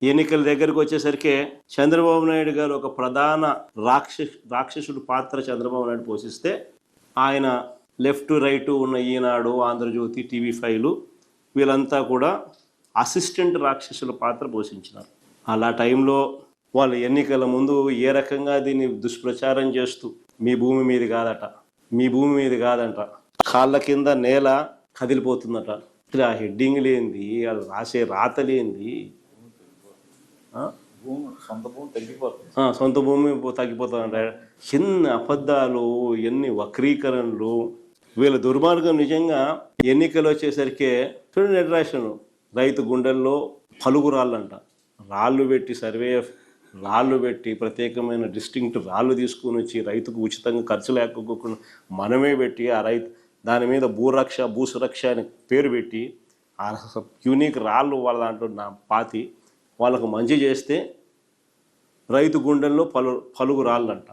ఎన్నికల దగ్గరికి వచ్చేసరికి చంద్రబాబు నాయుడు గారు ఒక ప్రధాన రాక్షసుడు పాత్ర చంద్రబాబు నాయుడు పోషిస్తే ఆయన లెఫ్ట్ రైట్ ఉన్న ఈనాడు, ఆంధ్రజ్యోతి, టీవీ5 వీళ్ళంతా కూడా అసిస్టెంట్ రాక్షసుల పాత్ర పోషించినారు. అలా టైంలో వాళ్ళు ఎన్నికల ముందు ఏ రకంగా దీన్ని దుష్ప్రచారం చేస్తూ మీ భూమి మీది కాదట, మీ భూమి మీది కాదంట, కాళ్ళ కింద నేల కదిలిపోతుందట, ఇట్లా హెడ్డింగ్ లేనిది, వాళ్ళు రాసే రాత లేనిది, సొంత భూమి తగ్గిపోతుందంట, ఎన్ని అబద్ధాలు, ఎన్ని వక్రీకరణలు, వీళ్ళ దుర్మార్గం. నిజంగా ఎన్నికలు వచ్చేసరికి చూడండి నిర్రాశను, రైతు గుండెల్లో పలుగు రాళ్ళంట, రాళ్ళు పెట్టి రాళ్ళు పెట్టి ప్రత్యేకమైన డిస్టింక్ట్ రాళ్ళు తీసుకుని వచ్చి రైతుకు ఉచితంగా ఖర్చు లేకపోకుండా మనమే పెట్టి ఆ రైతు దాని మీద భూసురక్ష అని పేరు పెట్టి ఆ యూనిక్ రాళ్ళు వాళ్ళ దాంట్లో పాతి వాళ్ళకు మంచి చేస్తే రైతు గుండెల్లో పలుగు రాళ్ళంట.